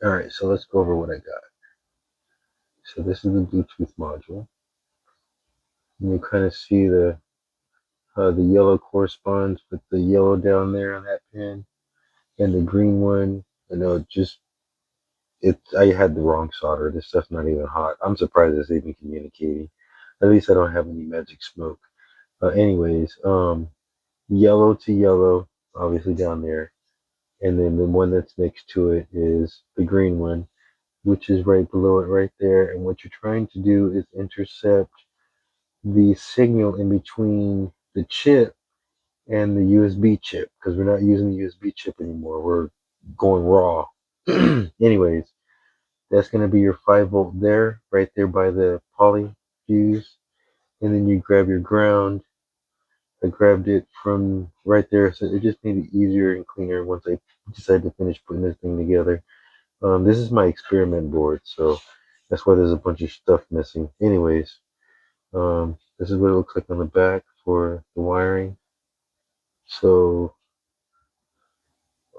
Alright, so let's go over what I got. So this is the Bluetooth module. And you kind of see the yellow corresponds with the yellow down there on that pin, and the green one. You know, just it. I had the wrong solder. This stuff's not even hot. I'm surprised it's even communicating. At least I don't have any magic smoke. Anyways, yellow to yellow, obviously down there, and then the one that's next to it is the green one, which is right below it, right there. And what you're trying to do is intercept the signal in between the chip and the USB chip, because we're not using the USB chip anymore. We're going raw. Anyways, that's going to be your 5 volt there, right there by the poly fuse. And then you grab your ground. I grabbed it from right there, so it just made it easier and cleaner once I decided to finish putting this thing together. This is my experiment board, so that's why there's a bunch of stuff missing. Anyways, this is what it looks like on the back for the wiring. So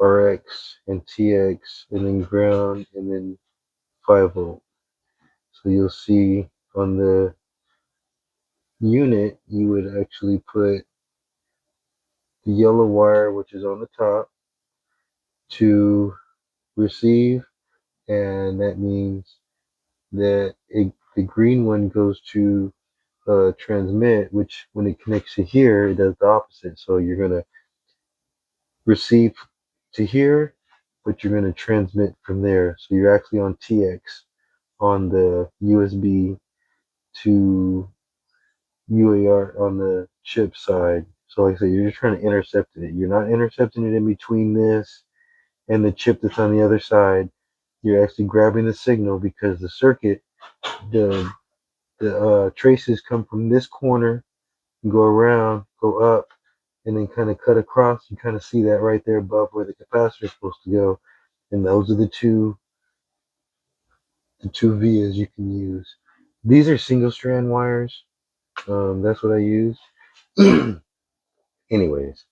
RX and TX, and then ground, and then 5 volt. So you'll see on the unit, you would actually put the yellow wire, which is on the top, to receive, and that means that the green one goes to transmit, which when it connects to here, it does the opposite. So you're going to receive to here, but you're going to transmit from there. So you're actually on TX on the USB to UAR on the chip side. So like I said, you're just trying to intercept it. You're not intercepting it in between this and the chip that's on the other side. You're actually grabbing the signal because the circuit, the traces come from this corner, go around, go up, and then kind of cut across. You kind of see that right there above where the capacitor is supposed to go. And those are the two vias you can use. These are single strand wires. That's what I use. Anyways,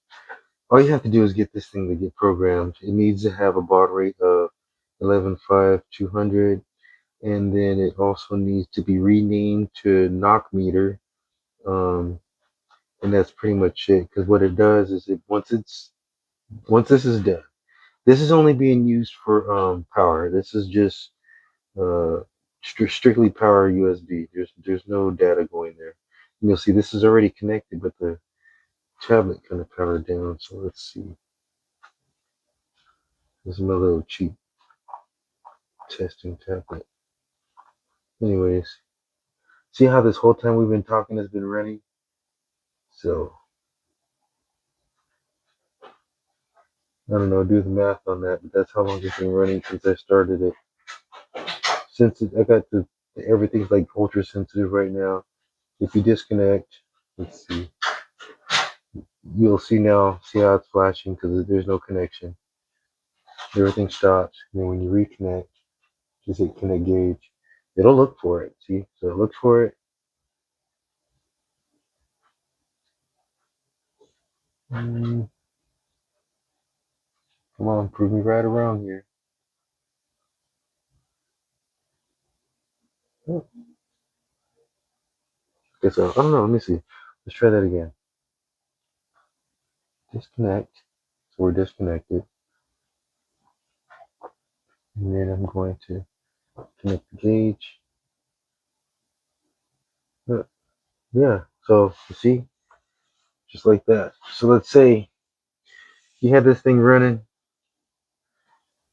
all you have to do is get this thing to get programmed. It needs to have a baud rate of 11.5/200, and then it also needs to be renamed to Knock Meter. Um, and that's pretty much it. Because what it does is once this is done, this is only being used for power. This is just uh, strictly power USB. There's no data going there. And you'll see this is already connected, but the tablet kind of powered down. So let's see. This is my little cheap testing tablet. Anyways, see how this whole time we've been talking has been running? So, I don't know, do the math on that, but that's how long it's been running since I started it. I got everything's like ultra sensitive right now. If you disconnect, let's see, you'll see now, see how it's flashing because there's no connection. Everything stops. And then when you reconnect, just hit connect gauge. It'll look for it, see? So it looks for it. Mm, come on, prove me right or wrong here. Oh, guess I don't know. Let me see. Let's try that again. Disconnect. So we're disconnected. And then I'm going to connect the gauge. Uh, Yeah. So you see, just like that. So let's say you had this thing running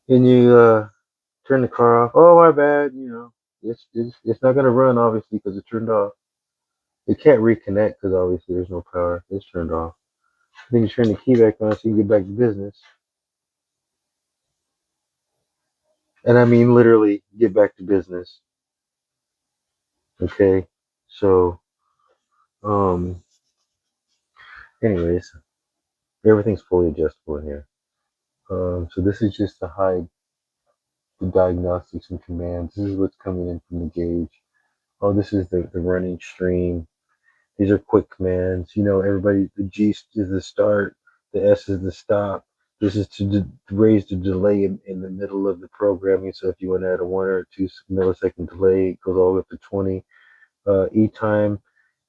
and you turn the car off. Oh, my bad. It's not gonna run obviously because it turned off. It can't reconnect because obviously there's no power. It's turned off. Then you turn the key back on so you get back to business. And I mean literally get back to business. Okay. So anyways, everything's fully adjustable in here. So this is just to hide the diagnostics and commands. This is what's coming in from the gauge. Oh, this is the running stream. These are quick commands. Everybody, the G is the start, the S is the stop, This is to raise the delay in the middle of the programming. So if you want to add a 1 or 2 millisecond delay, it goes all the way up to 20. E-time,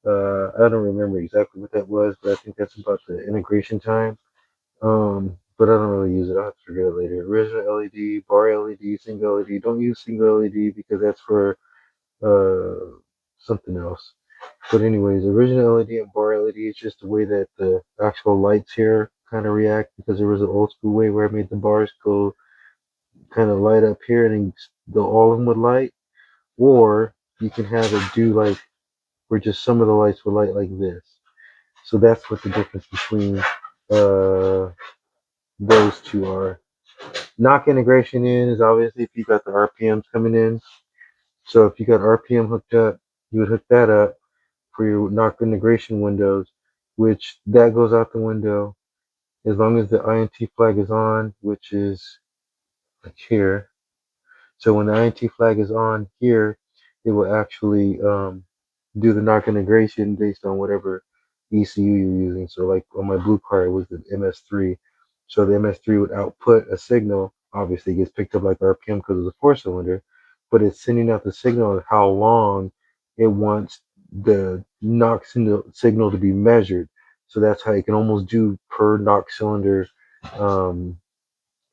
I don't remember exactly what that was, but I think that's about the integration time. But I don't really use it. I'll have to figure it out later. Original LED, bar LED, single LED. Don't use single LED because that's for something else. But anyways, original LED and bar LED is just the way that the actual lights here kind of react, because there was an old school way where I made the bars go kind of light up here and then all of them would light, or you can have it do like where just some of the lights would light like this. So that's what the difference between uh, those two are. Knock integration in is obviously if you got the RPMs coming in. So if you got RPM hooked up, you would hook that up for your knock integration windows, which that goes out the window as long as the INT flag is on, which is like here. So when the INT flag is on here, it will actually do the knock integration based on whatever ECU you're using. So like on my blue card, it was the MS3. So the MS3 would output a signal. Obviously, it gets picked up like RPM because of the 4 cylinder, but it's sending out the signal on how long it wants the knock signal to be measured. So that's how you can almost do per knock cylinder um,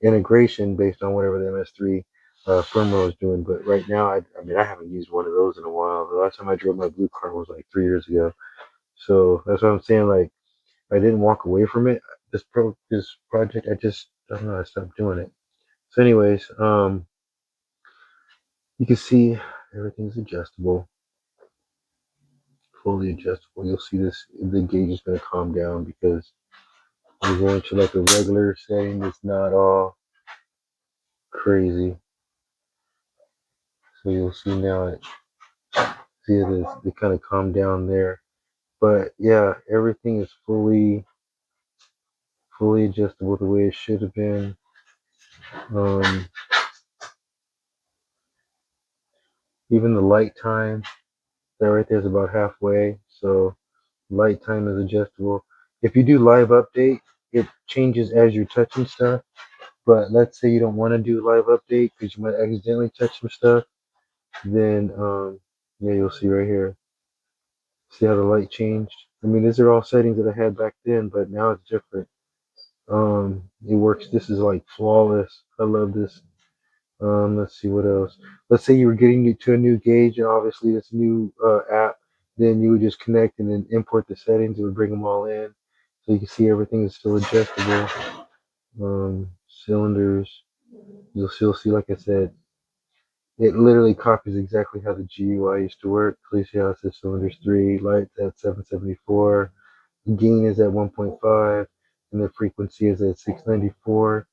integration based on whatever the MS3 firmware was doing. But right now, I mean, I haven't used one of those in a while. The last time I drove my blue car was like 3 years ago. So that's what I'm saying. Like, I didn't walk away from it. This project, I don't know, I stopped doing it. So, anyways, you can see everything's adjustable, fully adjustable. You'll see this. The gauge is going to calm down because we're going to like a regular setting. It's not all crazy. So you'll see now it see it kind of calm down there. But yeah, everything is fully adjustable the way it should have been. Um, Even the light time, that right there is about halfway. So light time is adjustable. If you do live update, it changes as you're touching stuff. But let's say you don't want to do live update because you might accidentally touch some stuff, then yeah, you'll see right here. See how the light changed? I mean, these are all settings that I had back then, but now it's different. It works. This is like flawless. I love this. Let's see what else. Let's say you were getting to a new gauge, and obviously this new app, then you would just connect and then import the settings. It would bring them all in, so you can see everything is still adjustable. Cylinders, you'll still see, like I said, it literally copies exactly how the GUI used to work. Please see how it says cylinders 3, lights at 774. Gain is at 1.5, and the frequency is at 694.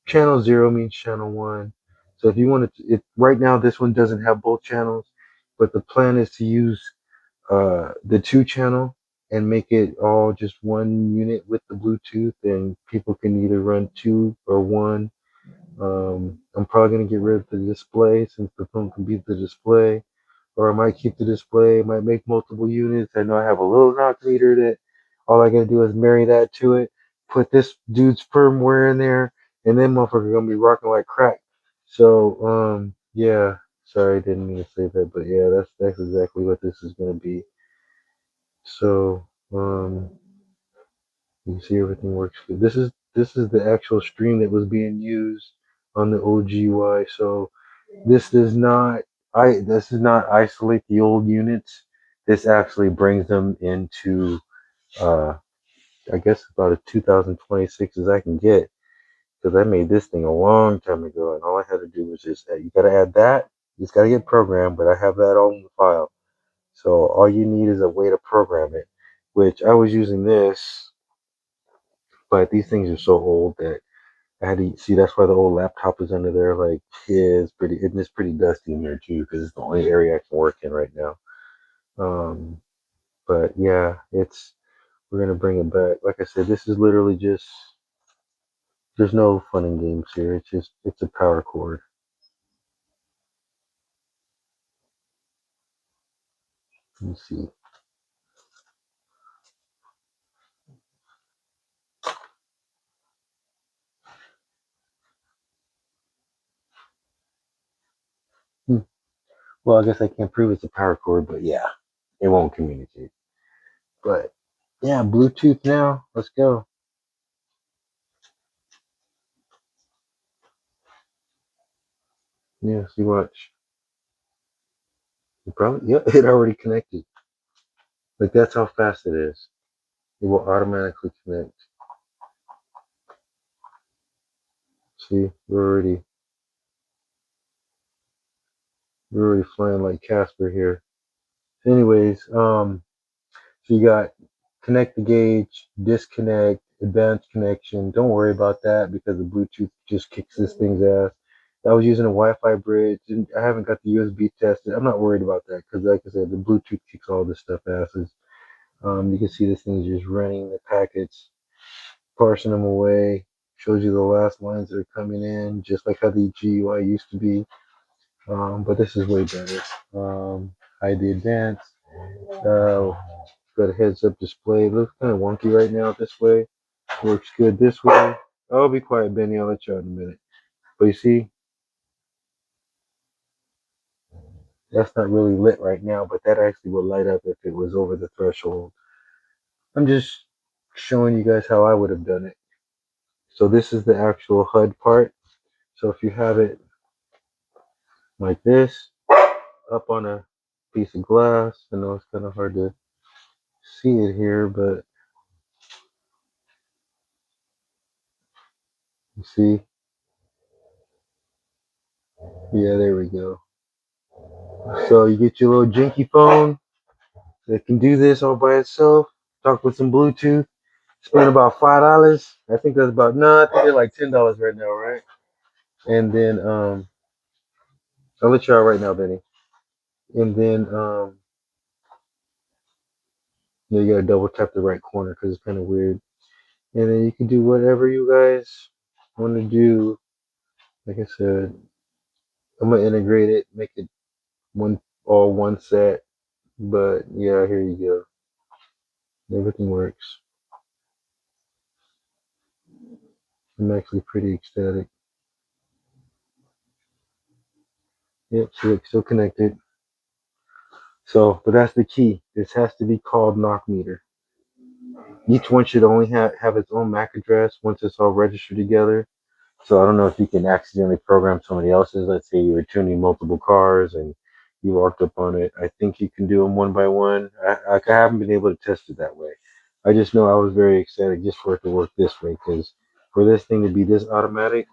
Channel 0 means channel 1. So if you want to, right now this one doesn't have both channels, but the plan is to use the 2 channel and make it all just one unit with the Bluetooth, and people can either run 2 or 1. I'm probably going to get rid of the display since the phone can beat the display, or I might keep the display, might make multiple units. I know I have a Lil Knock Meter that all I gotta do is marry that to it, put this dude's firmware in there, and then motherfucker gonna be rocking like crack. So yeah, sorry, I didn't mean to say that, but yeah, that's exactly what this is gonna be. So you can see everything works good. This is the actual stream that was being used on the OGY. So this does not this does not isolate the old units. This actually brings them into uh, I guess about as 2026 as I can get, because I made this thing a long time ago, and all I had to do was just you got to add that. You just got to get programmed, but I have that all in the file. So all you need is a way to program it, which I was using this, but these things are so old that I had to see. That's why the old laptop is under there. Like, yeah, it's pretty dusty in there too, because it's the only area I can work in right now. Um, but yeah, we're gonna bring it back. Like I said, this is literally just there's no fun and games here. It's a power cord. Let me see. Well, I guess I can't prove it's a power cord, but yeah, it won't communicate. But yeah, Bluetooth now. Let's go. Yeah, see, watch. Probably, yeah, it already connected. Like that's how fast it is. It will automatically connect. See, we're already flying like Casper here. Anyways, so you got connect the gauge, disconnect, advanced connection. Don't worry about that because the Bluetooth just kicks this thing's ass. I was using a Wi-Fi bridge, and I haven't got the USB tested. I'm not worried about that because, like I said, the Bluetooth kicks all this stuff asses. You can see this thing is just running the packets, parsing them away. Shows you the last lines that are coming in, just like how the GUI used to be. But this is way better. Hide the advanced. Got a heads-up display. It looks kind of wonky right now this way. Works good this way. Oh, be quiet, Benny. I'll let you out in a minute. But you see, that's not really lit right now, but that actually would light up if it was over the threshold. I'm just showing you guys how I would have done it. So this is the actual HUD part. So if you have it like this, up on a piece of glass, I know it's kind of hard to see it here, but you see, yeah, there we go. So you get your little jinky phone that can do this all by itself. Talk with some Bluetooth. Spend about $5. I think that's about no. I think they're like $10 right now, right? And then I'll let you out right now, Benny. And then you gotta double tap the right corner because it's kind of weird. And then you can do whatever you guys want to do. Like I said, I'm gonna integrate it, make it one set. But yeah, here you go. Everything works. I'm actually pretty ecstatic. Yep, so it's still connected. So, but that's the key. This has to be called Knock Meter. Each one should only have its own MAC address once it's all registered together. So I don't know if you can accidentally program somebody else's. Let's say you were tuning multiple cars and you walked up on it. I think you can do them one by one. I haven't been able to test it that way. I just know I was very excited just for it to work this way because for this thing to be this automatic,